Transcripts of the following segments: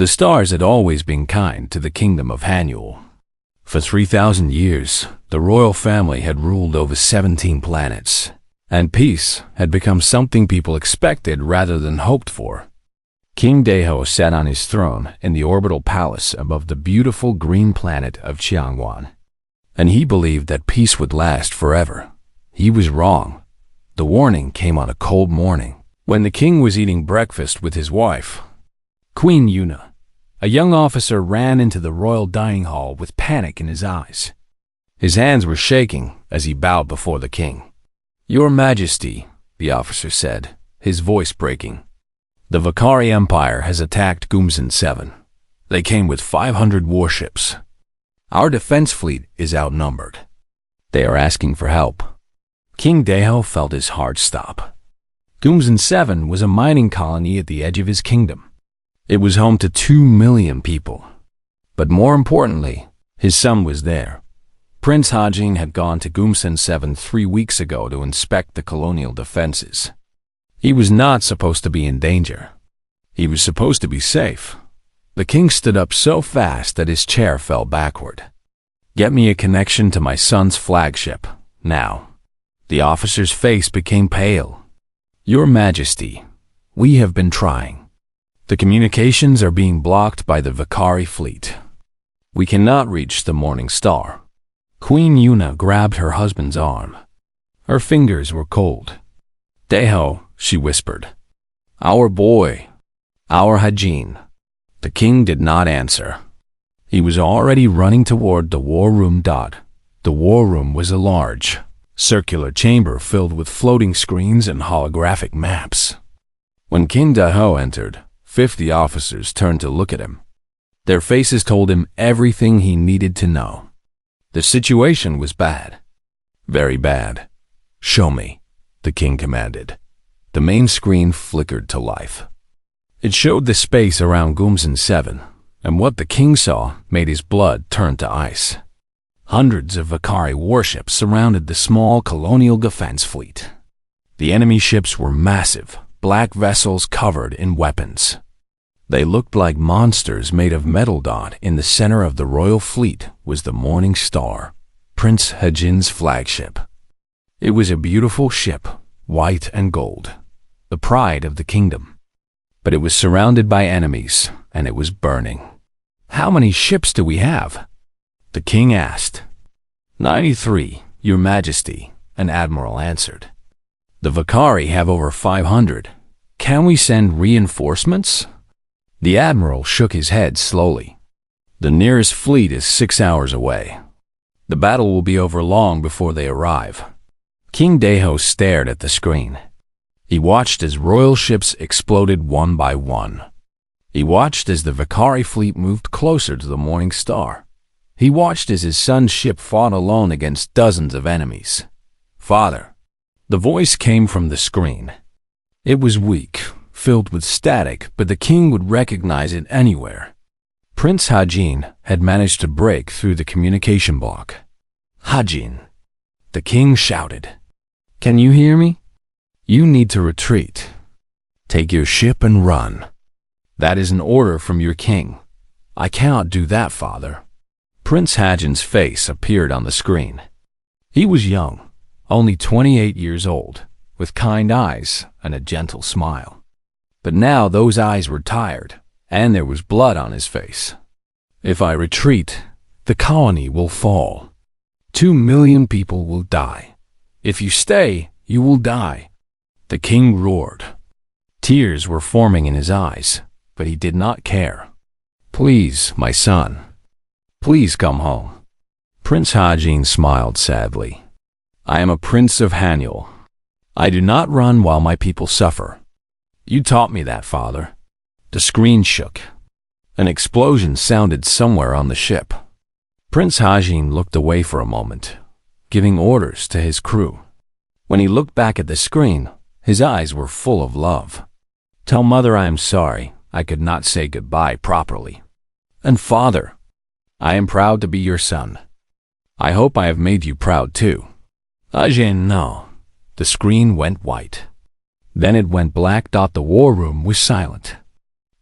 The stars had always been kind to the kingdom of Haniel. For 3,000 years, the royal family had ruled over 17 planets, and peace had become something people expected rather than hoped for. King Deho sat on his throne in the orbital palace above the beautiful green planet of Qiangwan, and he believed that peace would last forever. He was wrong. The warning came on a cold morning, when the king was eating breakfast with his wife, Queen Yuna. A young officer ran into the royal dining hall with panic in his eyes. His hands were shaking as he bowed before the king. "Your Majesty," the officer said, his voice breaking. "The Vakari Empire has attacked Gumsan 7. They came with 500 warships. Our defense fleet is outnumbered. They are asking for help." King Deho felt his heart stop. Gumsan 7 was a mining colony at the edge of his kingdom. It was home to 2 million people. But more importantly, his son was there. Prince Hajin had gone to Gumsan 7 3 weeks ago to inspect the colonial defenses. He was not supposed to be in danger. He was supposed to be safe. The king stood up so fast that his chair fell backward. "Get me a connection to my son's flagship, now." The officer's face became pale. "Your Majesty, we have been trying. The communications are being blocked by the Vakari fleet. We cannot reach the Morning Star." Queen Yuna grabbed her husband's arm. Her fingers were cold. "Deho," she whispered. "Our boy. Our Hajin." The king did not answer. He was already running toward the war room. The war room was a large, circular chamber filled with floating screens and holographic maps. When King Deho entered, 50 officers turned to look at him. Their faces told him everything he needed to know. The situation was bad. Very bad. "Show me," the king commanded. The main screen flickered to life. It showed the space around Gumsan 7, and what the king saw made his blood turn to ice. Hundreds of Vakari warships surrounded the small colonial defense fleet. The enemy ships were massive, black vessels covered in weapons. They looked like monsters made of metal. In the center of the royal fleet was the Morning Star, Prince Hajin's flagship. It was a beautiful ship, white and gold, the pride of the kingdom. But it was surrounded by enemies, and it was burning. "How many ships do we have?" the king asked. 93, Your Majesty," an admiral answered. "The Vakari have over 500. Can we send reinforcements?" The admiral shook his head slowly. "The nearest fleet is 6 hours away. The battle will be over long before they arrive." King Deho stared at the screen. He watched as royal ships exploded one by one. He watched as the Vakari fleet moved closer to the Morning Star. He watched as his son's ship fought alone against dozens of enemies. "Father," the voice came from the screen. It was weak, filled with static, but the king would recognize it anywhere. Prince Hajin had managed to break through the communication block. "Hajin," the king shouted. "Can you hear me? You need to retreat. Take your ship and run. That is an order from your king." "I cannot do that, father." Prince Hajin's face appeared on the screen. He was young, only 28 years old, with kind eyes and a gentle smile. But now those eyes were tired, and there was blood on his face. "If I retreat, the colony will fall. 2 million people will die. If you stay, you will die." The king roared. Tears were forming in his eyes, but he did not care. "Please, my son. Please come home." Prince Hajin smiled sadly. "I am a prince of Haniel. I do not run while my people suffer. You taught me that, father." The screen shook. An explosion sounded somewhere on the ship. Prince Hajin looked away for a moment, giving orders to his crew. When he looked back at the screen, his eyes were full of love. "Tell mother I am sorry I could not say goodbye properly. And father, I am proud to be your son. I hope I have made you proud too." "Ajin, no." The screen went white. Then it went black. The war room was silent.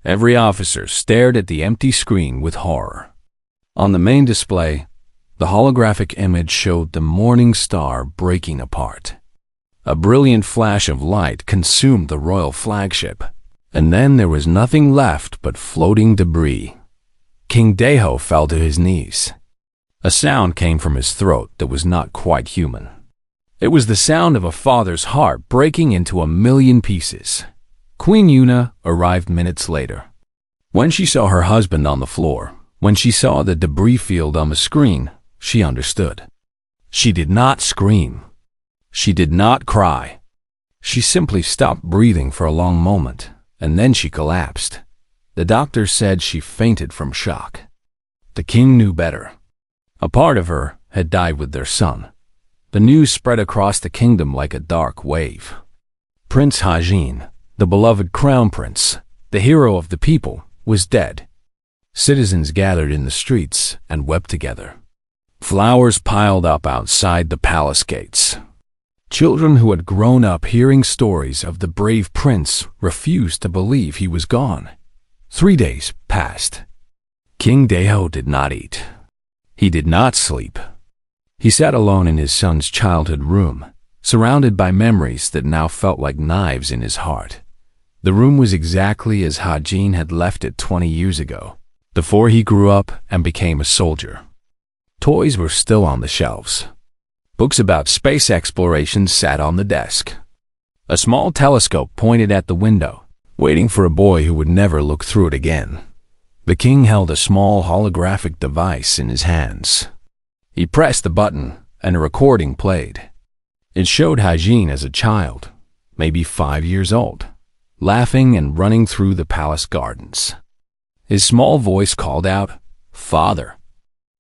Every officer stared at the empty screen with horror. On the main display, the holographic image showed the morning star breaking apart. A brilliant flash of light consumed the royal flagship, and then there was nothing left but floating debris. King Deho fell to his knees. A sound came from his throat that was not quite human. It was the sound of a father's heart breaking into 1,000,000 pieces. Queen Yuna arrived minutes later. When she saw her husband on the floor, when she saw the debris field on the screen, she understood. She did not scream. She did not cry. She simply stopped breathing for a long moment, and then she collapsed. The doctor said she fainted from shock. The king knew better. A part of her had died with their son. The news spread across the kingdom like a dark wave. Prince Hajin, the beloved crown prince, the hero of the people, was dead. Citizens gathered in the streets and wept together. Flowers piled up outside the palace gates. Children who had grown up hearing stories of the brave prince refused to believe he was gone. 3 days passed. King Deho did not eat. He did not sleep. He sat alone in his son's childhood room, surrounded by memories that now felt like knives in his heart. The room was exactly as Hajin had left it 20 years ago, before he grew up and became a soldier. Toys were still on the shelves. Books about space exploration sat on the desk. A small telescope pointed at the window, waiting for a boy who would never look through it again. The king held a small holographic device in his hands. He pressed the button, and a recording played. It showed Hajin as a child, maybe 5 years old, laughing and running through the palace gardens. His small voice called out, "Father,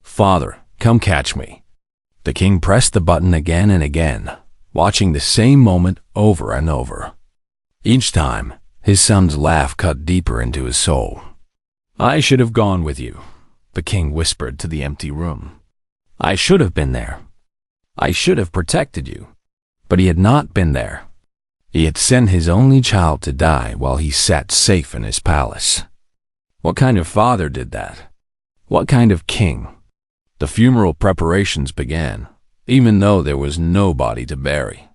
Father, come catch me." The king pressed the button again and again, watching the same moment over and over. Each time, his son's laugh cut deeper into his soul. "I should have gone with you," the king whispered to the empty room. "I should have been there. I should have protected you." But he had not been there. He had sent his only child to die while he sat safe in his palace. What kind of father did that? What kind of king? The funeral preparations began, even though there was nobody to bury.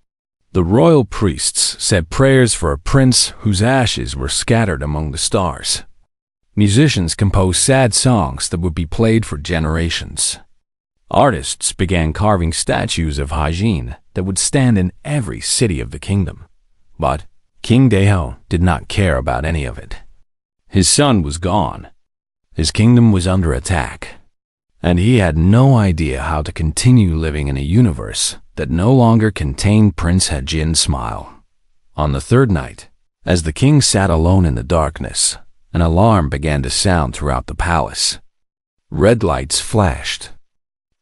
The royal priests said prayers for a prince whose ashes were scattered among the stars. Musicians composed sad songs that would be played for generations. Artists began carving statues of Hajin that would stand in every city of the kingdom. But King Deho did not care about any of it. His son was gone. His kingdom was under attack. And he had no idea how to continue living in a universe that no longer contained Prince Hajin's smile. On the third night, as the king sat alone in the darkness, an alarm began to sound throughout the palace. Red lights flashed.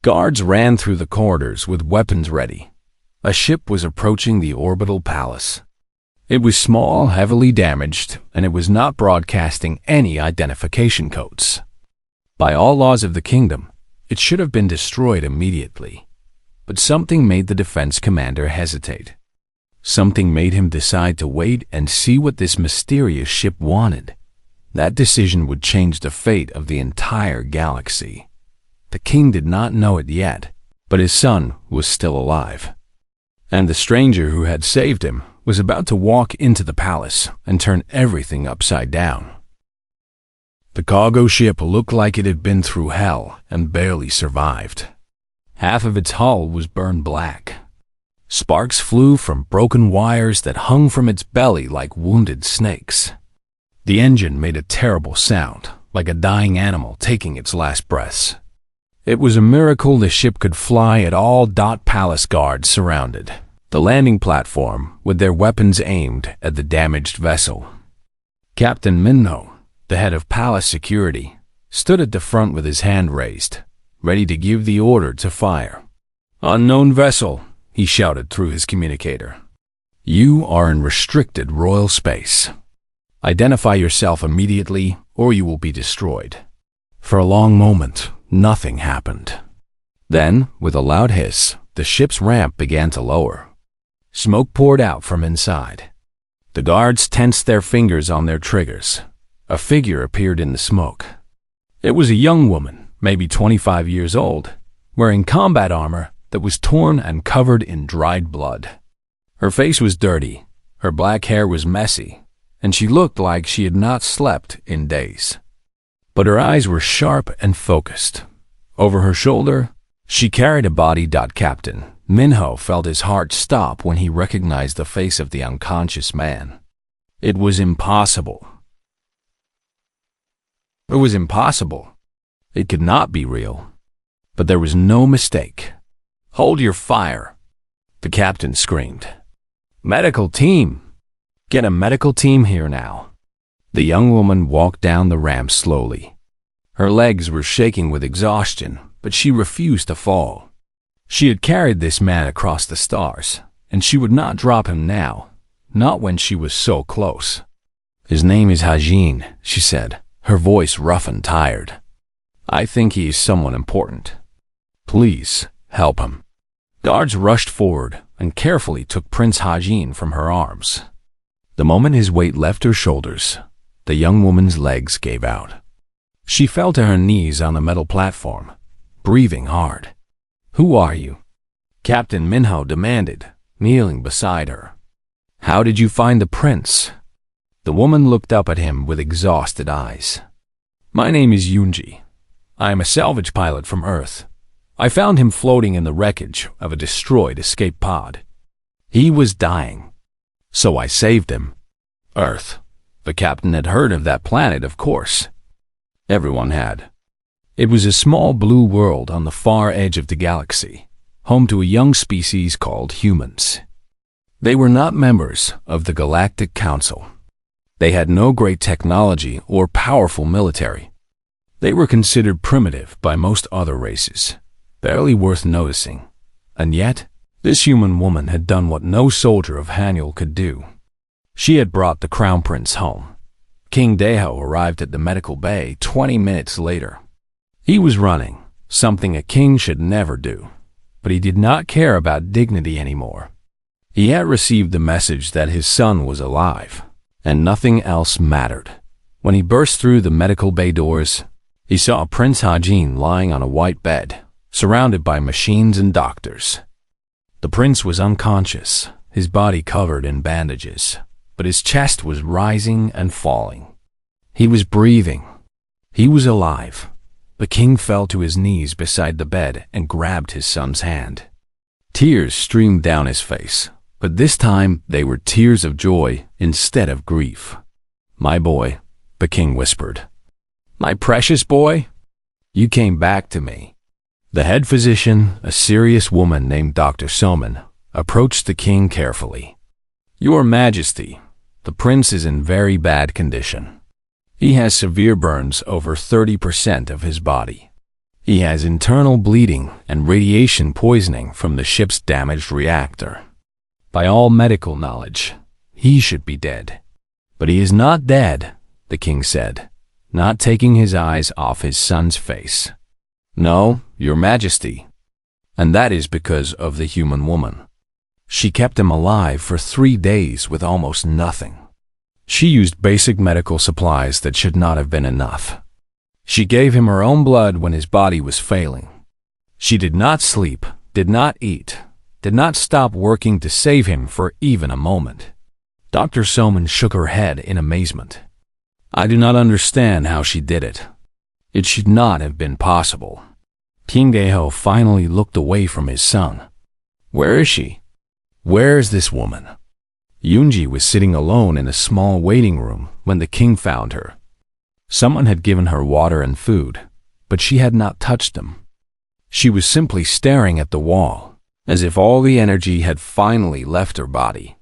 Guards ran through the corridors with weapons ready. A ship was approaching the orbital palace. It was small, heavily damaged, and it was not broadcasting any identification codes. By all laws of the kingdom, it should have been destroyed immediately. But something made the defense commander hesitate. Something made him decide to wait and see what this mysterious ship wanted. That decision would change the fate of the entire galaxy. The king did not know it yet, but his son was still alive. And the stranger who had saved him was about to walk into the palace and turn everything upside down. The cargo ship looked like it had been through hell and barely survived. Half of its hull was burned black. Sparks flew from broken wires that hung from its belly like wounded snakes. The engine made a terrible sound, like a dying animal taking its last breaths. It was a miracle the ship could fly at all. Palace guards surrounded the landing platform with their weapons aimed at the damaged vessel. Captain Minho, the head of palace security, stood at the front with his hand raised, ready to give the order to fire. "Unknown vessel," he shouted through his communicator. "You are in restricted royal space. Identify yourself immediately or you will be destroyed." For a long moment, nothing happened. Then, with a loud hiss, the ship's ramp began to lower. Smoke poured out from inside. The guards tensed their fingers on their triggers. a figure appeared in the smoke. It was a young woman, maybe 25 years old, wearing combat armor that was torn and covered in dried blood. Her face was dirty, her black hair was messy, and she looked like she had not slept in days. But her eyes were sharp and focused. Over her shoulder, she carried a body. Captain Minho felt his heart stop when he recognized the face of the unconscious man. It was impossible. It was impossible. It could not be real. But there was no mistake. "Hold your fire," the captain screamed. "Medical team! Get a medical team here now." The young woman walked down the ramp slowly. Her legs were shaking with exhaustion, but she refused to fall. She had carried this man across the stars, and she would not drop him now, not when she was so close. "His name is Hajin," she said, her voice rough and tired. "I think he is someone important. Please, help him." Guards rushed forward and carefully took Prince Hajin from her arms. The moment his weight left her shoulders, the young woman's legs gave out. She fell to her knees on the metal platform, breathing hard. "Who are you?" Captain Minho demanded, kneeling beside her. "How did you find the prince?" The woman looked up at him with exhausted eyes. "My name is Yunji. I am a salvage pilot from Earth. I found him floating in the wreckage of a destroyed escape pod. He was dying, so I saved him." Earth. The captain had heard of that planet, of course. Everyone had. It was a small blue world on the far edge of the galaxy, home to a young species called humans. They were not members of the Galactic Council. They had no great technology or powerful military. They were considered primitive by most other races, barely worth noticing. And yet, this human woman had done what no soldier of Haniel could do. She had brought the Crown Prince home. King Deho arrived at the medical bay 20 minutes later. He was running, something a king should never do, but he did not care about dignity anymore. He had received the message that his son was alive, and nothing else mattered. When he burst through the medical bay doors, he saw Prince Hajin lying on a white bed, surrounded by machines and doctors. The prince was unconscious, his body covered in bandages, but his chest was rising and falling. He was breathing. He was alive. The king fell to his knees beside the bed and grabbed his son's hand. Tears streamed down his face, but this time they were tears of joy instead of grief. "My boy," the king whispered. "My precious boy, you came back to me." The head physician, a serious woman named Dr. Soman, approached the king carefully. "Your Majesty, the prince is in very bad condition. He has severe burns over 30% of his body. He has internal bleeding and radiation poisoning from the ship's damaged reactor. By all medical knowledge, he should be dead. But he is not dead," the king said, not taking his eyes off his son's face. "No, Your Majesty. And that is because of the human woman. She kept him alive for 3 days with almost nothing. She used basic medical supplies that should not have been enough. She gave him her own blood when his body was failing. She did not sleep, did not eat, did not stop working to save him for even a moment." Dr. Soman shook her head in amazement. "I do not understand how she did it. It should not have been possible." King Deho finally looked away from his son. "Where is she? Where is this woman?" Yunji was sitting alone in a small waiting room when the king found her. Someone had given her water and food, but she had not touched them. She was simply staring at the wall, as if all the energy had finally left her body.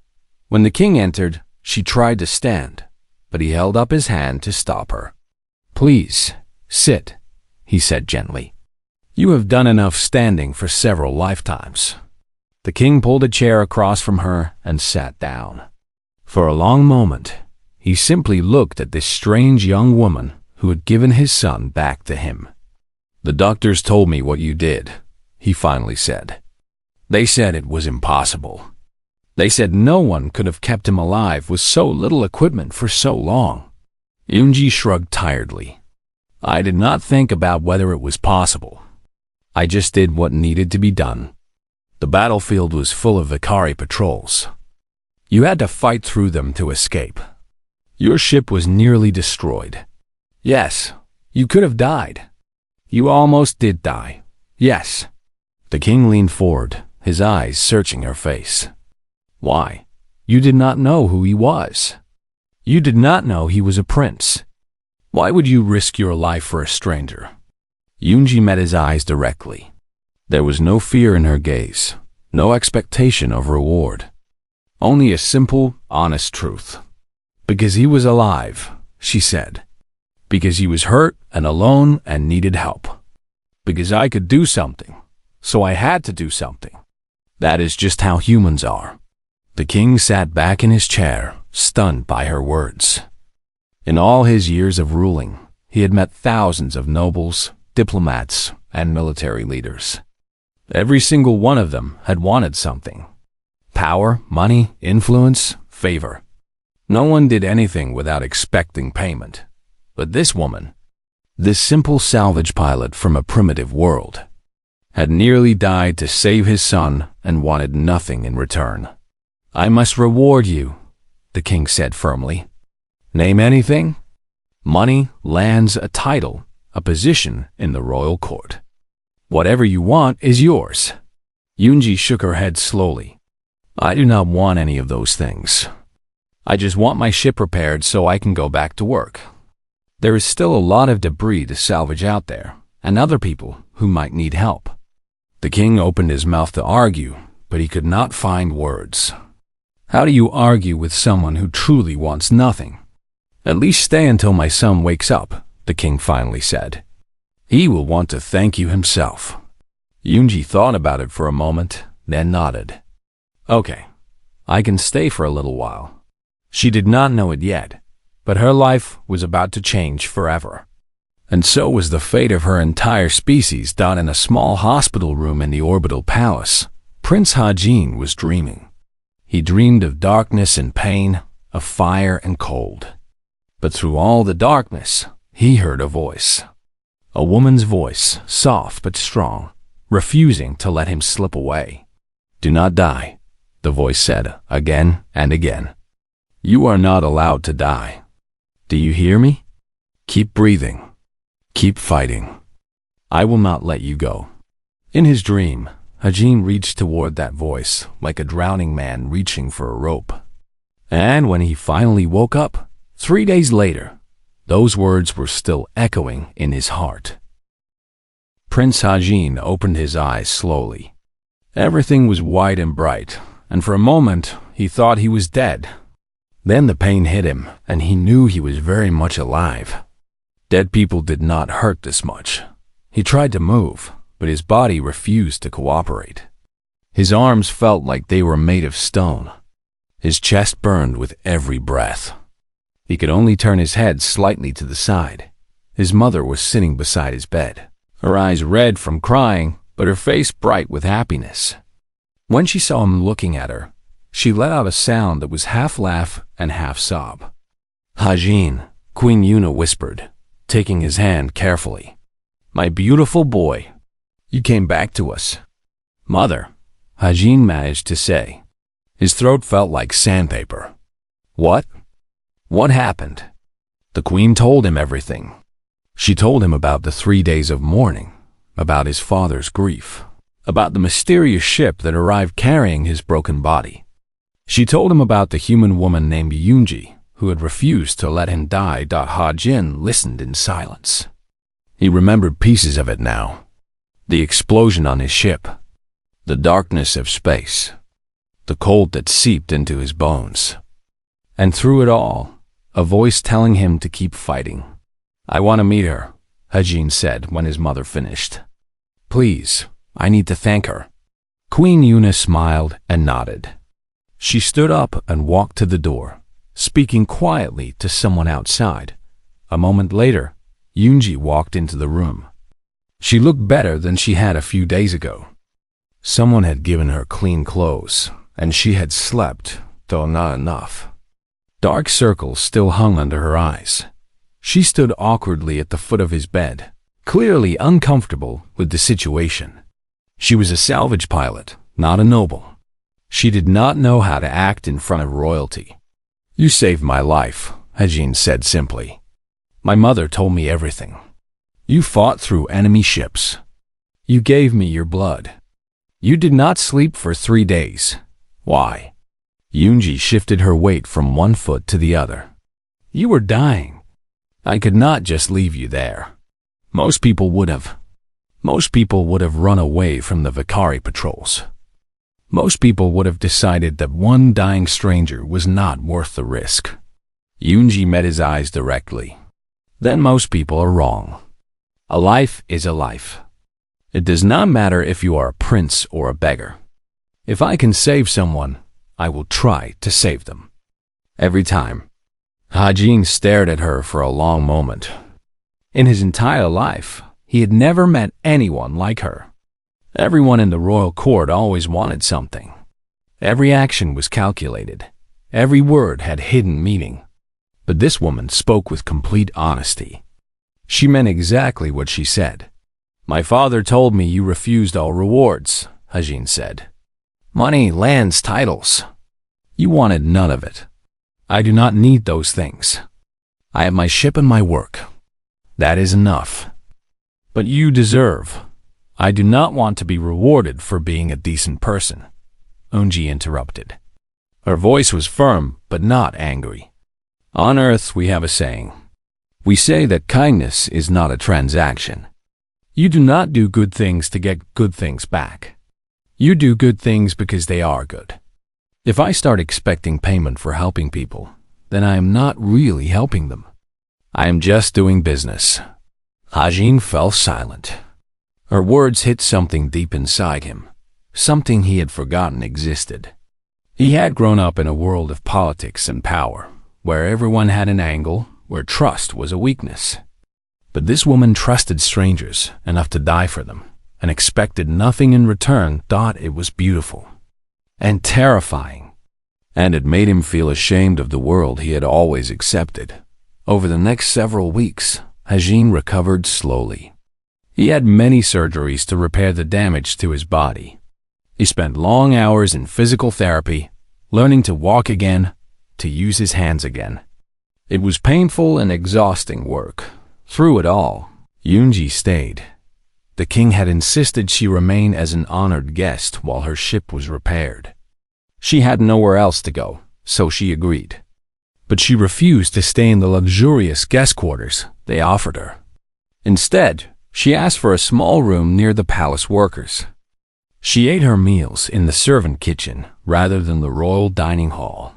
When the king entered, she tried to stand, but he held up his hand to stop her. "Please, sit," he said gently. "You have done enough standing for several lifetimes." The king pulled a chair across from her and sat down. For a long moment, he simply looked at this strange young woman who had given his son back to him. "The doctors told me what you did," he finally said. "They said it was impossible. They said no one could have kept him alive with so little equipment for so long. Yunji shrugged tiredly. I did not think about whether it was possible. I just did what needed to be done. The battlefield was full of Ikari patrols. You had to fight through them to escape. Your ship was nearly destroyed. Yes, you could have died. You almost did die. Yes. The king leaned forward, his eyes searching her face. Why? You did not know who he was. You did not know he was a prince. Why would you risk your life for a stranger? Yunji met his eyes directly. There was no fear in her gaze, no expectation of reward. Only a simple, honest truth. Because he was alive, she said. Because he was hurt and alone and needed help. Because I could do something, so I had to do something. That is just how humans are. The king sat back in his chair, stunned by her words. In all his years of ruling, he had met thousands of nobles, diplomats, and military leaders. Every single one of them had wanted something. Power, money, influence, favor. No one did anything without expecting payment. But this woman, this simple salvage pilot from a primitive world, had nearly died to save his son and wanted nothing in return. I must reward you, the king said firmly. Name anything? Money, lands, a title, a position in the royal court. Whatever you want is yours. Yunji shook her head slowly. I do not want any of those things. I just want my ship repaired so I can go back to work. There is still a lot of debris to salvage out there, and other people who might need help. The king opened his mouth to argue, but he could not find words. How do you argue with someone who truly wants nothing? At least stay until my son wakes up, the king finally said. He will want to thank you himself. Yunji thought about it for a moment, then nodded. Okay, I can stay for a little while. She did not know it yet, but her life was about to change forever. And so was the fate of her entire species down in a small hospital room in the orbital palace. Prince Hajin was dreaming. He dreamed of darkness and pain, of fire and cold. But through all the darkness, he heard a voice. A woman's voice, soft but strong, refusing to let him slip away. Do not die, the voice said again and again. You are not allowed to die. Do you hear me? Keep breathing. Keep fighting. I will not let you go. In his dream, Hajin reached toward that voice like a drowning man reaching for a rope. And when he finally woke up, 3 days later, those words were still echoing in his heart. Prince Hajin opened his eyes slowly. Everything was white and bright, and for a moment he thought he was dead. Then the pain hit him, and he knew he was very much alive. Dead people did not hurt this much. He tried to move, but his body refused to cooperate. His arms felt like they were made of stone. His chest burned with every breath. He could only turn his head slightly to the side. His mother was sitting beside his bed, her eyes red from crying, but her face bright with happiness. When she saw him looking at her, she let out a sound that was half laugh and half sob. Hajin, Queen Yuna whispered, taking his hand carefully. My beautiful boy, you came back to us. Mother, Hajin managed to say. His throat felt like sandpaper. What? What happened? The queen told him everything. She told him about the 3 days of mourning, about his father's grief, about the mysterious ship that arrived carrying his broken body. She told him about the human woman named Yunji, who had refused to let him die. Hajin listened in silence. He remembered pieces of it now. The explosion on his ship, the darkness of space, the cold that seeped into his bones. And through it all, a voice telling him to keep fighting. I want to meet her, Hajin said when his mother finished. Please, I need to thank her. Queen Yuna smiled and nodded. She stood up and walked to the door, speaking quietly to someone outside. A moment later, Yunji walked into the room. She looked better than she had a few days ago. Someone had given her clean clothes, and she had slept, though not enough. Dark circles still hung under her eyes. She stood awkwardly at the foot of his bed, clearly uncomfortable with the situation. She was a salvage pilot, not a noble. She did not know how to act in front of royalty. "You saved my life," Hajin said simply. "My mother told me everything. You fought through enemy ships. You gave me your blood. You did not sleep for 3 days. Why?" Yoonji shifted her weight from one foot to the other. "You were dying. I could not just leave you there. Most people would have. Most people would have run away from the Vakari patrols. Most people would have decided that one dying stranger was not worth the risk." Yoonji met his eyes directly. "Then most people are wrong. A life is a life. It does not matter if you are a prince or a beggar. If I can save someone, I will try to save them. Every time." Hajin stared at her for a long moment. In his entire life, he had never met anyone like her. Everyone in the royal court always wanted something. Every action was calculated. Every word had hidden meaning. But this woman spoke with complete honesty. She meant exactly what she said. "My father told me you refused all rewards," Hajin said. "Money, lands, titles. You wanted none of it. I do not need those things. I have my ship and my work. That is enough. But you deserve. I do not want to be rewarded for being a decent person," Unji interrupted. Her voice was firm, but not angry. "On Earth, we have a saying. We say that kindness is not a transaction. You do not do good things to get good things back. You do good things because they are good. If I start expecting payment for helping people, then I am not really helping them. I am just doing business." Hajin fell silent. Her words hit something deep inside him, something he had forgotten existed. He had grown up in a world of politics and power, where everyone had an angle, where trust was a weakness. But this woman trusted strangers enough to die for them, and expected nothing in return, thought it was beautiful and terrifying. And it made him feel ashamed of the world he had always accepted. Over the next several weeks, Hajin recovered slowly. He had many surgeries to repair the damage to his body. He spent long hours in physical therapy, learning to walk again, to use his hands again. It was painful and exhausting work. Through it all, Yoonji stayed. The king had insisted she remain as an honored guest while her ship was repaired. She had nowhere else to go, so she agreed. But she refused to stay in the luxurious guest quarters they offered her. Instead, she asked for a small room near the palace workers. She ate her meals in the servant kitchen rather than the royal dining hall.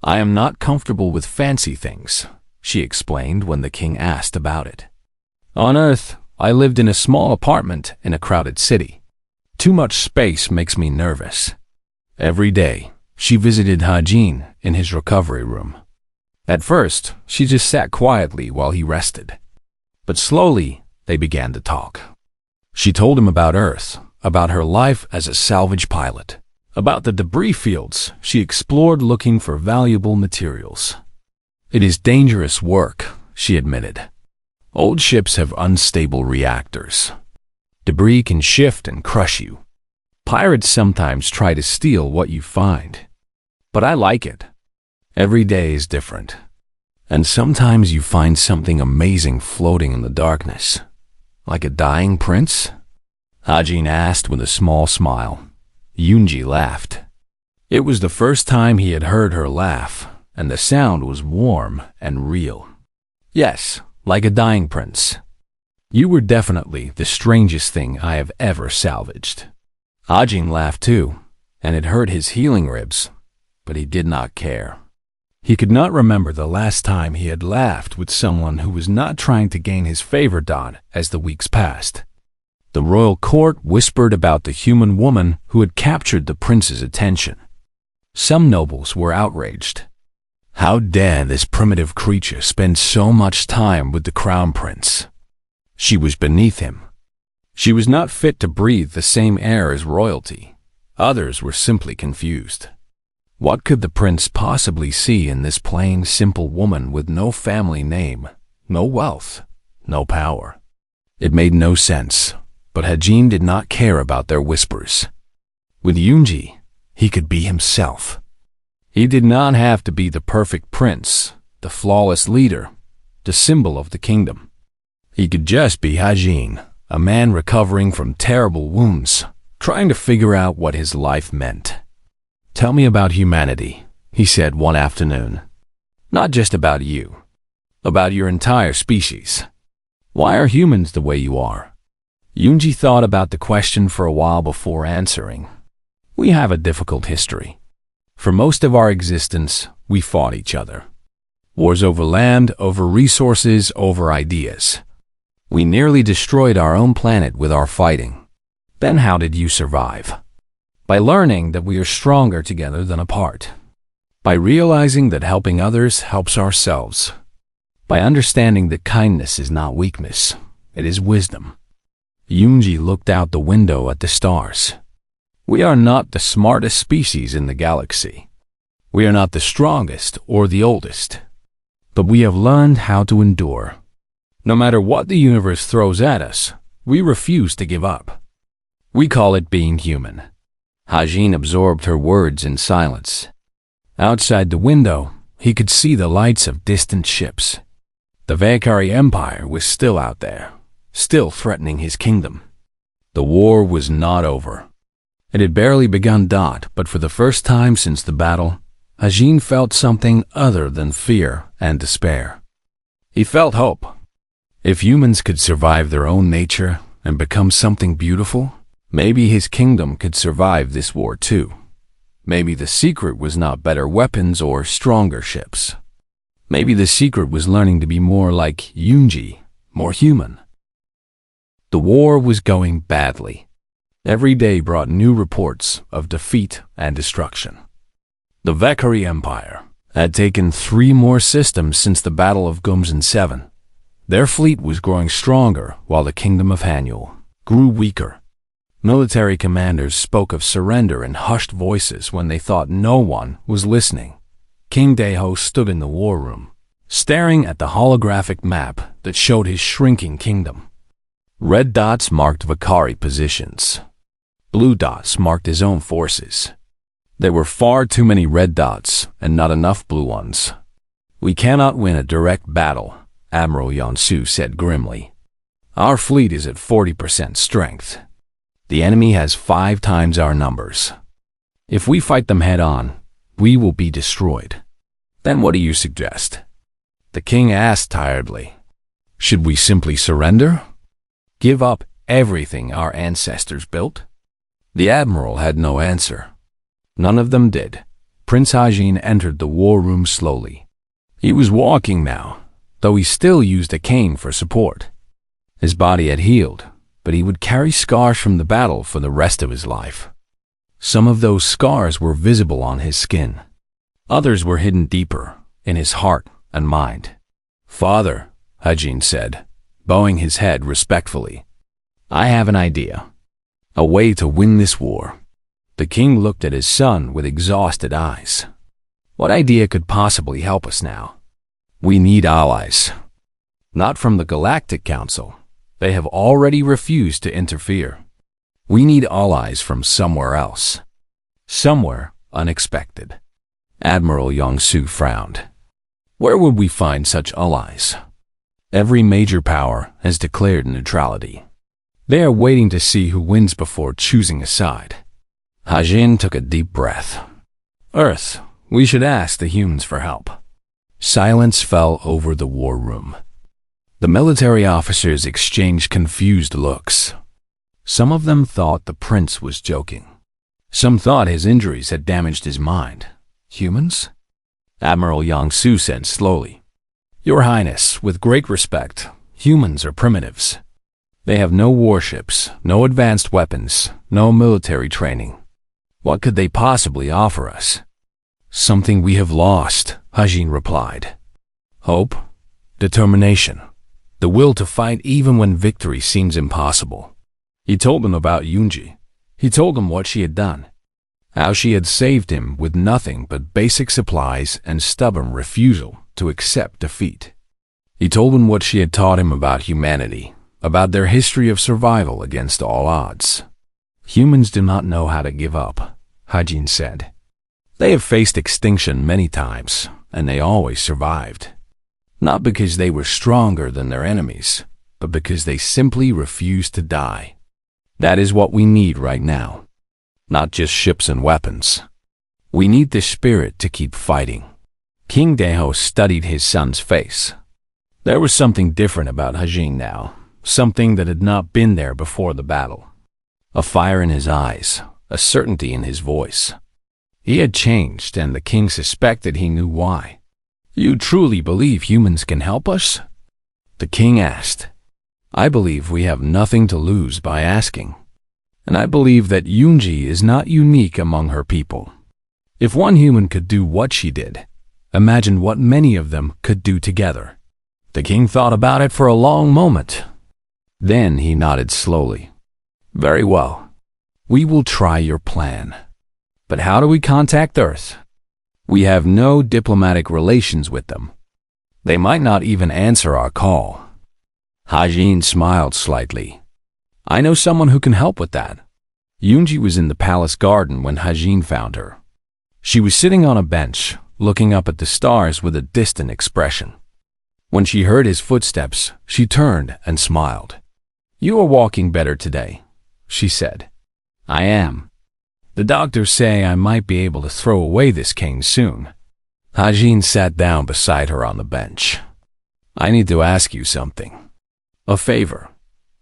"I am not comfortable with fancy things," she explained when the king asked about it. "On Earth, I lived in a small apartment in a crowded city. Too much space makes me nervous." Every day, she visited Hajin in his recovery room. At first, she just sat quietly while he rested. But slowly, they began to talk. She told him about Earth, about her life as a salvage pilot, about the debris fields she explored looking for valuable materials. "It is dangerous work," she admitted. "Old ships have unstable reactors. Debris can shift and crush you. Pirates sometimes try to steal what you find. But I like it. Every day is different. And sometimes you find something amazing floating in the darkness. Like a dying prince?" Hajin asked with a small smile. Yoonji laughed. It was the first time he had heard her laugh, and the sound was warm and real. "Yes, like a dying prince. You were definitely the strangest thing I have ever salvaged." Hajin laughed too, and it hurt his healing ribs, but he did not care. He could not remember the last time he had laughed with someone who was not trying to gain his favor. As the weeks passed, the royal court whispered about the human woman who had captured the prince's attention. Some nobles were outraged. How dare this primitive creature spend so much time with the crown prince? She was beneath him. She was not fit to breathe the same air as royalty. Others were simply confused. What could the prince possibly see in this plain, simple woman with no family name, no wealth, no power. It made no sense, but Hajin did not care about their whispers. With Yunji, he could be himself. He did not have to be the perfect prince, the flawless leader, the symbol of the kingdom. He could just be Hajin, a man recovering from terrible wounds, trying to figure out what his life meant. "Tell me about humanity," he said one afternoon. "Not just about you, about your entire species. Why are humans the way you are?" Yunji thought about the question for a while before answering. "We have a difficult history. For most of our existence, we fought each other. Wars over land, over resources, over ideas. We nearly destroyed our own planet with our fighting. Then how did you survive? By learning that we are stronger together than apart. By realizing that helping others helps ourselves. By understanding that kindness is not weakness, it is wisdom." Yunji looked out the window at the stars. "We are not the smartest species in the galaxy. We are not the strongest or the oldest. But we have learned how to endure. No matter what the universe throws at us, we refuse to give up. We call it being human." Hajin absorbed her words in silence. Outside the window, he could see the lights of distant ships. The Valkyrie Empire was still out there, still threatening his kingdom. The war was not over. It had barely begun, but for the first time since the battle, Hajin felt something other than fear and despair. He felt hope. If humans could survive their own nature and become something beautiful, maybe his kingdom could survive this war too. Maybe the secret was not better weapons or stronger ships. Maybe the secret was learning to be more like Yunji, more human. The war was going badly. Every day brought new reports of defeat and destruction. The Valkyrie Empire had taken 3 more systems since the Battle of Gumzan 7. Their fleet was growing stronger while the kingdom of Hanyul grew weaker. Military commanders spoke of surrender in hushed voices when they thought no one was listening. King Daeho stood in the war room, staring at the holographic map that showed his shrinking kingdom. Red dots marked Valkyrie positions. Blue dots marked his own forces. There were far too many red dots and not enough blue ones. "We cannot win a direct battle," Admiral Yonsu said grimly. "Our fleet is at 40% strength. The enemy has 5 times our numbers. If we fight them head-on, we will be destroyed." "Then what do you suggest?" the king asked tiredly. "Should we simply surrender? Give up everything our ancestors built?" The admiral had no answer. None of them did. Prince Hajin entered the war room slowly. He was walking now, though he still used a cane for support. His body had healed, but he would carry scars from the battle for the rest of his life. Some of those scars were visible on his skin. Others were hidden deeper, in his heart and mind. "Father," Hajin said, bowing his head respectfully, "I have an idea. A way to win this war." The king looked at his son with exhausted eyes. "What idea could possibly help us now?" "We need allies. Not from the Galactic Council. They have already refused to interfere. We need allies from somewhere else. Somewhere unexpected." Admiral Yongsu frowned. "Where would we find such allies?" "Every major power has declared neutrality. They are waiting to see who wins before choosing a side." Hajin took a deep breath. "Earth, we should ask the humans for help." Silence fell over the war room. The military officers exchanged confused looks. Some of them thought the prince was joking. Some thought his injuries had damaged his mind. "Humans?" Admiral Yongsu said slowly. "Your Highness, with great respect, humans are primitives. They have no warships, no advanced weapons, no military training. What could they possibly offer us?" "Something we have lost," Hajin replied. "Hope, determination, the will to fight even when victory seems impossible." He told them about Yunji. He told them what she had done, how she had saved him with nothing but basic supplies and stubborn refusal to accept defeat. He told him what she had taught him about humanity, about their history of survival against all odds. Humans do not know how to give up, Hajin said. They have faced extinction many times, and they always survived. Not because they were stronger than their enemies, but because they simply refused to die. That is what we need right now. Not just ships and weapons. We need the spirit to keep fighting. King Deho studied his son's face. There was something different about Hajin now, something that had not been there before the battle. A fire in his eyes, a certainty in his voice. He had changed, and the king suspected he knew why. You truly believe humans can help us? The king asked. I believe we have nothing to lose by asking. And I believe that Yunji is not unique among her people. If one human could do what she did, imagine what many of them could do together. The king thought about it for a long moment. Then he nodded slowly. Very well. We will try your plan. But how do we contact Earth? We have no diplomatic relations with them. They might not even answer our call. Hajin smiled slightly. I know someone who can help with that. Yunji was in the palace garden when Hajin found her. She was sitting on a bench, looking up at the stars with a distant expression. When she heard his footsteps, she turned and smiled. You are walking better today, she said. I am. The doctors say I might be able to throw away this cane soon. Hajin sat down beside her on the bench. I need to ask you something. A favor.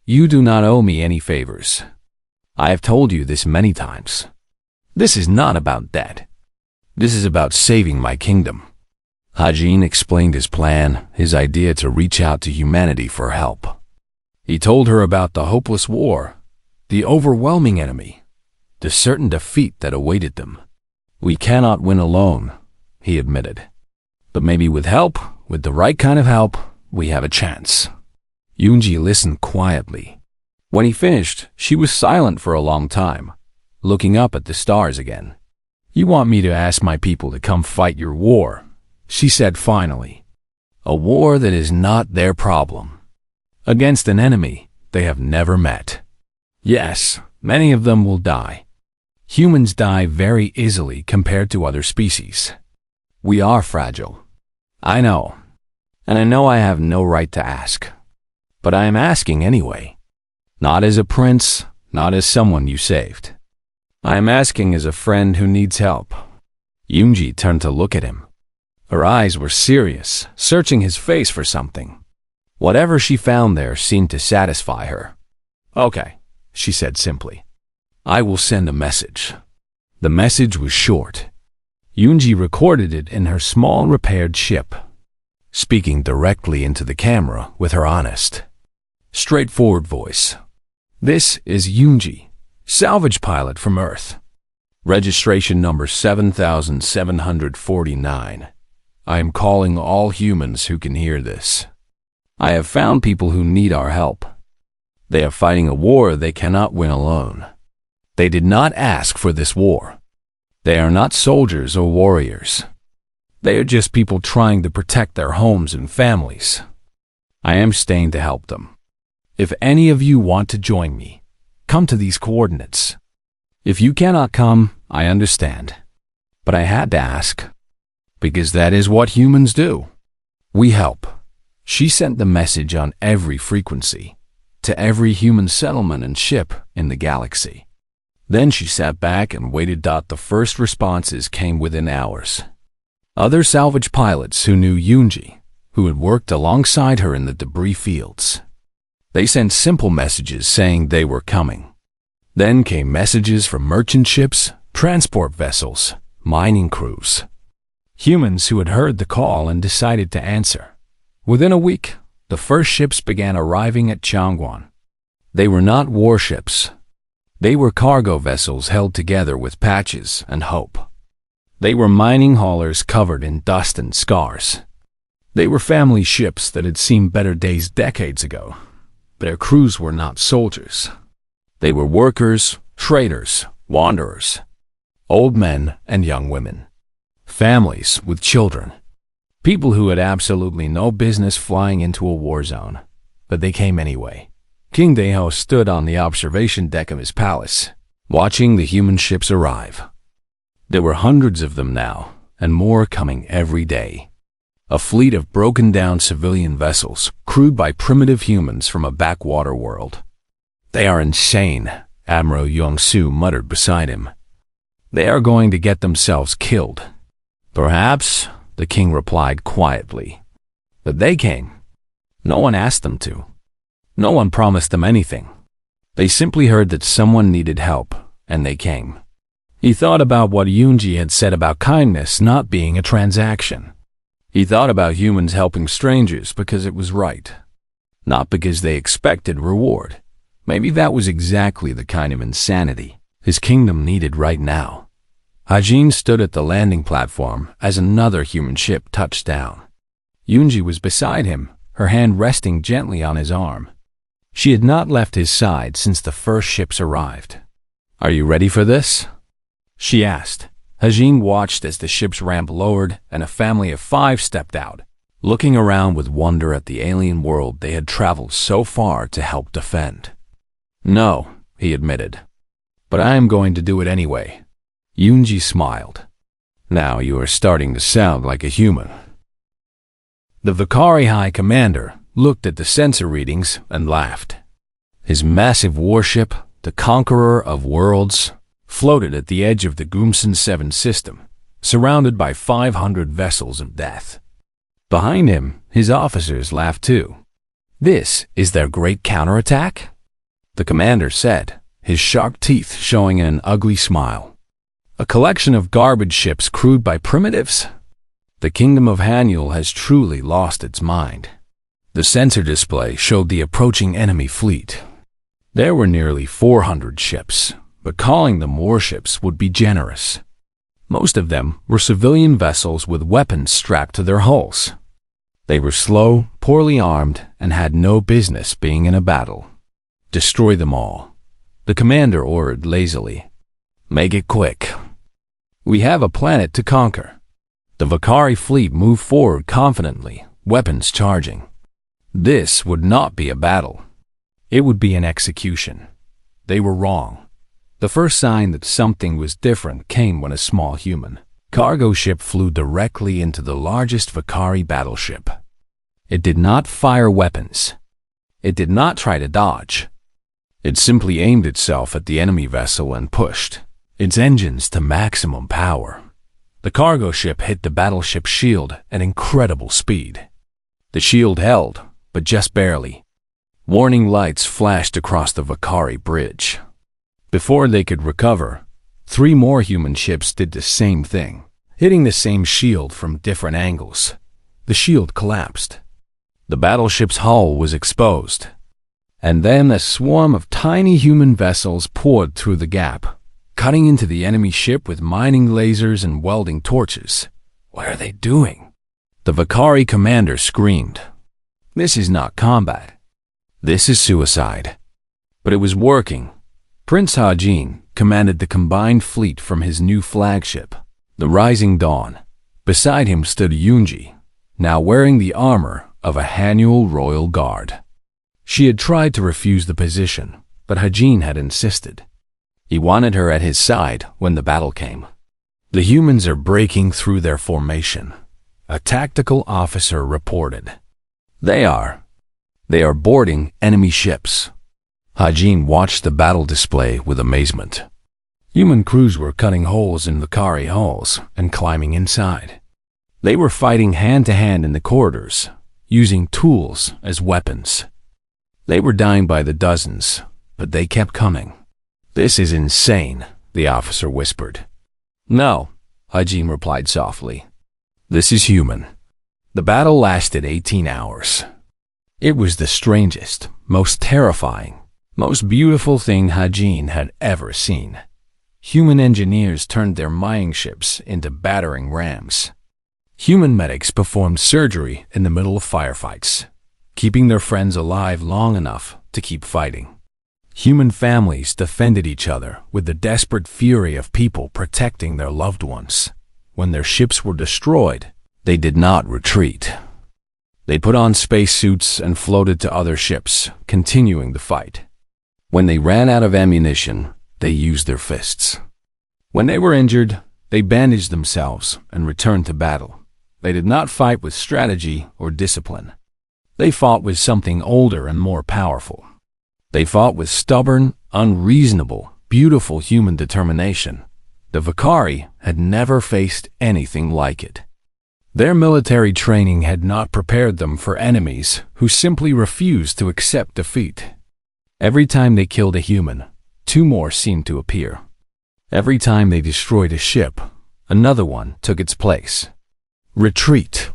You do not owe me any favors. I have told you this many times. This is not about debt. This is about saving my kingdom. Hajin explained his plan, his idea to reach out to humanity for help. He told her about the hopeless war, the overwhelming enemy, the certain defeat that awaited them. We cannot win alone, he admitted. But maybe with help, with the right kind of help, we have a chance. Yunji listened quietly. When he finished, she was silent for a long time, looking up at the stars again. You want me to ask my people to come fight your war, she said finally. A war that is not their problem. Against an enemy they have never met. Yes, many of them will die. Humans die very easily compared to other species. We are fragile. I know. And I know I have no right to ask. But I am asking anyway. Not as a prince, not as someone you saved. I am asking as a friend who needs help. Yunji turned to look at him. Her eyes were serious, searching his face for something. Whatever she found there seemed to satisfy her. Okay, she said simply. I will send a message. The message was short. Yunji recorded it in her small repaired ship, speaking directly into the camera with her honest, straightforward voice. This is Yunji, salvage pilot from Earth. Registration number 7749. I am calling all humans who can hear this. I have found people who need our help. They are fighting a war they cannot win alone. They did not ask for this war. They are not soldiers or warriors. They are just people trying to protect their homes and families. I am staying to help them. If any of you want to join me, come to these coordinates. If you cannot come, I understand. But I had to ask, because that is what humans do. We help. She sent the message on every frequency, to every human settlement and ship in the galaxy. Then she sat back and waited. The first responses came within hours. Other salvage pilots who knew Yunji, who had worked alongside her in the debris fields. They sent simple messages saying they were coming. Then came messages from merchant ships, transport vessels, mining crews. Humans who had heard the call and decided to answer. Within a week, the first ships began arriving at Changwon. They were not warships. They were cargo vessels held together with patches and hope. They were mining haulers covered in dust and scars. They were family ships that had seen better days decades ago. Their crews were not soldiers. They were workers, traders, wanderers, old men and young women, families with children. People who had absolutely no business flying into a war zone. But they came anyway. King Deho stood on the observation deck of his palace, watching the human ships arrive. There were hundreds of them now, and more coming every day. A fleet of broken-down civilian vessels, crewed by primitive humans from a backwater world. "They are insane," Admiral Yong-Su muttered beside him. "They are going to get themselves killed." "Perhaps," the king replied quietly. "But they came. No one asked them to. No one promised them anything. They simply heard that someone needed help, and they came." He thought about what Yoonji had said about kindness not being a transaction. He thought about humans helping strangers because it was right, not because they expected reward. Maybe that was exactly the kind of insanity his kingdom needed right now. Hajin stood at the landing platform as another human ship touched down. Yoonji was beside him, her hand resting gently on his arm. She had not left his side since the first ships arrived. "Are you ready for this?" she asked. Hajin watched as the ship's ramp lowered and a family of 5 stepped out, looking around with wonder at the alien world they had traveled so far to help defend. "No," he admitted, "but I am going to do it anyway." Yoonji smiled. "Now you are starting to sound like a human." The Vakari High Commander looked at the sensor readings and laughed. His massive warship, the Conqueror of Worlds, floated at the edge of the Gumsan 7 system, surrounded by 500 vessels of death. Behind him, his officers laughed too. "This is their great counterattack?" the commander said, his sharp teeth showing in an ugly smile. "A collection of garbage ships crewed by primitives? The kingdom of Hanyul has truly lost its mind." The sensor display showed the approaching enemy fleet. There were nearly 400 ships, but calling them warships would be generous. Most of them were civilian vessels with weapons strapped to their hulls. They were slow, poorly armed, and had no business being in a battle. "Destroy them all," the commander ordered lazily. "Make it quick. We have a planet to conquer." The Vakari fleet moved forward confidently, weapons charging. This would not be a battle. It would be an execution. They were wrong. The first sign that something was different came when a small human cargo ship flew directly into the largest Vakari battleship. It did not fire weapons. It did not try to dodge. It simply aimed itself at the enemy vessel and pushed its engines to maximum power. The cargo ship hit the battleship's shield at incredible speed. The shield held, but just barely. Warning lights flashed across the Vakari bridge. Before they could recover, 3 more human ships did the same thing, hitting the same shield from different angles. The shield collapsed. The battleship's hull was exposed. And then a swarm of tiny human vessels poured through the gap, cutting into the enemy ship with mining lasers and welding torches. "What are they doing?" the Vakari commander screamed. "This is not combat. This is suicide." But it was working. Prince Hajin commanded the combined fleet from his new flagship, the Rising Dawn. Beside him stood Yoonji, now wearing the armor of a Hanyul royal guard. She had tried to refuse the position, but Hajin had insisted. He wanted her at his side when the battle came. "The humans are breaking through their formation," a tactical officer reported. They are boarding enemy ships." Hajin watched the battle display with amazement. Human crews were cutting holes in Vakari hulls and climbing inside. They were fighting hand-to-hand in the corridors, using tools as weapons. They were dying by the dozens, but they kept coming. "This is insane," the officer whispered. "No," Hajin replied softly. "This is human." The battle lasted 18 hours. It was the strangest, most terrifying, most beautiful thing Hajin had ever seen. Human engineers turned their mining ships into battering rams. Human medics performed surgery in the middle of firefights, keeping their friends alive long enough to keep fighting. Human families defended each other with the desperate fury of people protecting their loved ones. When their ships were destroyed, They did not retreat. They put on spacesuits and floated to other ships, continuing the fight. When they ran out of ammunition, they used their fists. When they were injured, they bandaged themselves and returned to battle. They did not fight with strategy or discipline. They fought with something older and more powerful. They fought with stubborn, unreasonable, beautiful human determination. The Vakari had never faced anything like it. Their military training had not prepared them for enemies who simply refused to accept defeat. Every time they killed a human, two more seemed to appear. Every time they destroyed a ship, another one took its place. Retreat.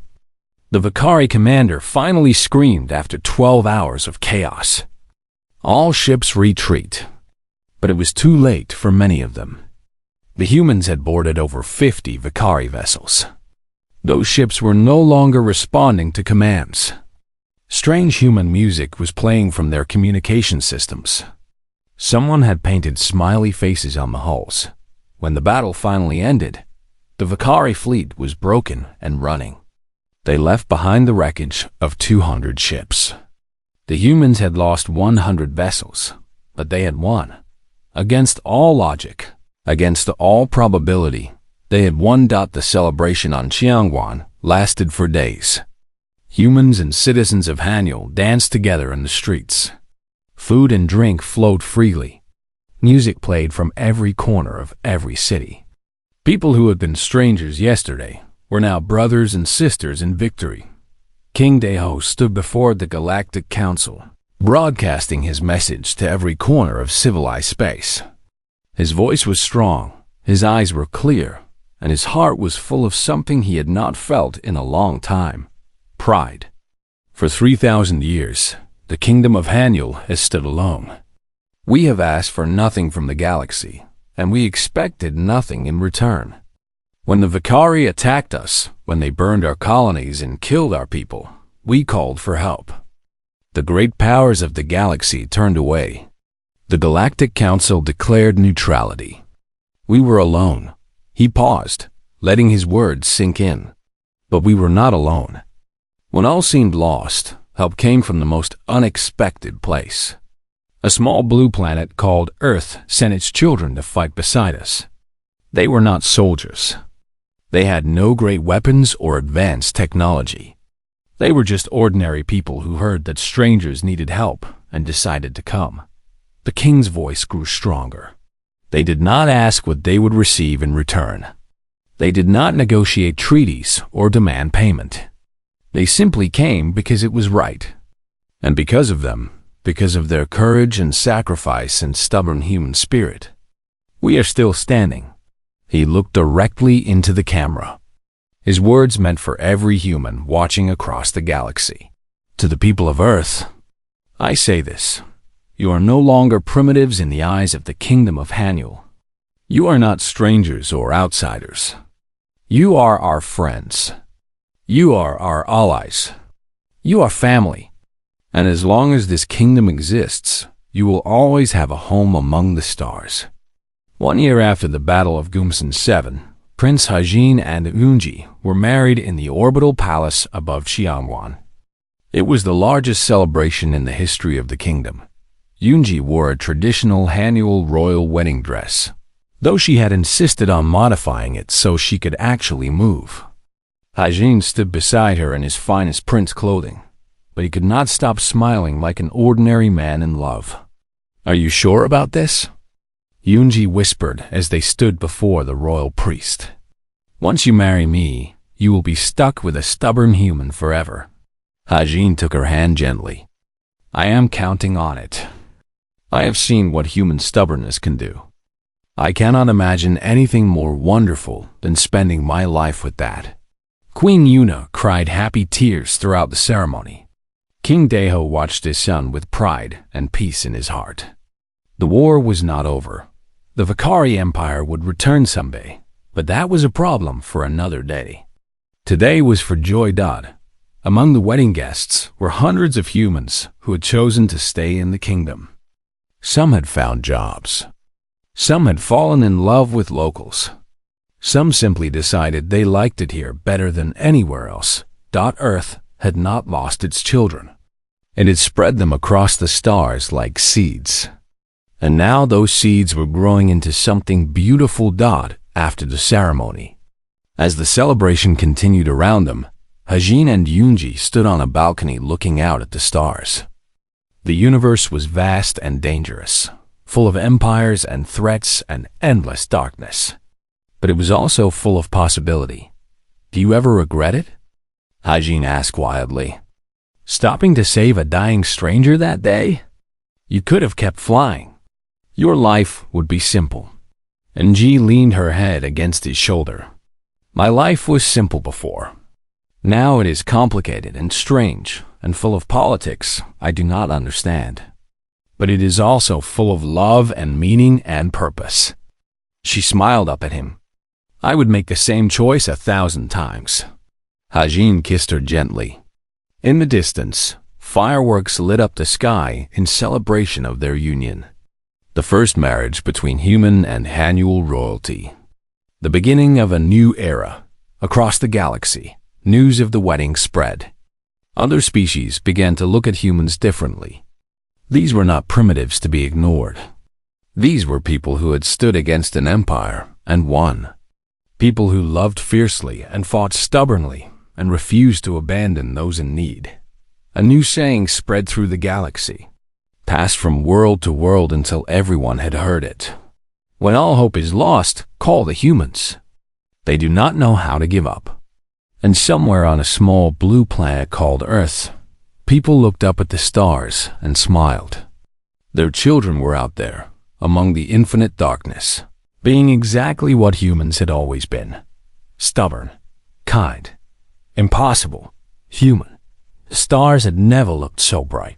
The Vakari commander finally screamed after 12 hours of chaos. All ships retreat. But it was too late for many of them. The humans had boarded over 50 Vakari vessels. Those ships were no longer responding to commands. Strange human music was playing from their communication systems. Someone had painted smiley faces on the hulls. When the battle finally ended, the Vakari fleet was broken and running. They left behind the wreckage of 200 ships. The humans had lost 100 vessels, but they had won. Against all logic, against all probability, they had won. The celebration on Xiangwan lasted for days. Humans and citizens of Hanyul danced together in the streets. Food and drink flowed freely. Music played from every corner of every city. People who had been strangers yesterday were now brothers and sisters in victory. King Deho stood before the Galactic Council, broadcasting his message to every corner of civilized space. His voice was strong, his eyes were clear, and his heart was full of something he had not felt in a long time: pride. For 3,000 years, the kingdom of Hanyul has stood alone. We have asked for nothing from the galaxy, and we expected nothing in return. When the Vakari attacked us, when they burned our colonies and killed our people, we called for help. The great powers of the galaxy turned away. The Galactic Council declared neutrality. We were alone. He paused, letting his words sink in. But we were not alone. When all seemed lost, help came from the most unexpected place. A small blue planet called Earth sent its children to fight beside us. They were not soldiers. They had no great weapons or advanced technology. They were just ordinary people who heard that strangers needed help and decided to come. The king's voice grew stronger. They did not ask what they would receive in return. They did not negotiate treaties or demand payment. They simply came because it was right. And because of them, because of their courage and sacrifice and stubborn human spirit, we are still standing. He looked directly into the camera. His words meant for every human watching across the galaxy. To the people of Earth, I say this: you are no longer primitives in the eyes of the kingdom of Hanyul. You are not strangers or outsiders. You are our friends. You are our allies. You are family. And as long as this kingdom exists, you will always have a home among the stars. 1 year after the Battle of Gumsan 7, Prince Hajin and Yunji were married in the orbital palace above Xiangwan. It was the largest celebration in the history of the kingdom. Yunji wore a traditional Hanyul royal wedding dress, though she had insisted on modifying it so she could actually move. Hajin stood beside her in his finest prince clothing, but he could not stop smiling like an ordinary man in love. "Are you sure about this?" Yunji whispered as they stood before the royal priest. "Once you marry me, you will be stuck with a stubborn human forever." Hajin took her hand gently. "I am counting on it. I have seen what human stubbornness can do. I cannot imagine anything more wonderful than spending my life with that." Queen Yuna cried happy tears throughout the ceremony. King Deho watched his son with pride and peace in his heart. The war was not over. The Vakari Empire would return someday, but that was a problem for another day. Today was for Joy Dad. Among the wedding guests were hundreds of humans who had chosen to stay in the kingdom. Some had found jobs. Some had fallen in love with locals. Some simply decided they liked it here better than anywhere else. Earth had not lost its children, and it spread them across the stars like seeds. And now those seeds were growing into something beautiful. After the ceremony, as the celebration continued around them, Hajin and Yunji stood on a balcony looking out at the stars. The universe was vast and dangerous, full of empires and threats and endless darkness. But it was also full of possibility. Do you ever regret it? Hajin asked wildly. Stopping to save a dying stranger that day? You could have kept flying. Your life would be simple. And Ji leaned her head against his shoulder. My life was simple before. Now it is complicated and strange and full of politics I do not understand. But it is also full of love and meaning and purpose. She smiled up at him. I would make the same choice 1,000 times. Hajin kissed her gently. In the distance, fireworks lit up the sky in celebration of their union. The first marriage between human and Hanyul royalty. The beginning of a new era. Across the galaxy, news of the wedding spread. Other species began to look at humans differently. These were not primitives to be ignored. These were people who had stood against an empire and won. People who loved fiercely and fought stubbornly and refused to abandon those in need. A new saying spread through the galaxy, passed from world to world until everyone had heard it. When all hope is lost, call the humans. They do not know how to give up. And somewhere on a small blue planet called Earth, people looked up at the stars and smiled. Their children were out there, among the infinite darkness, being exactly what humans had always been. Stubborn, kind, impossible, human. The stars had never looked so bright.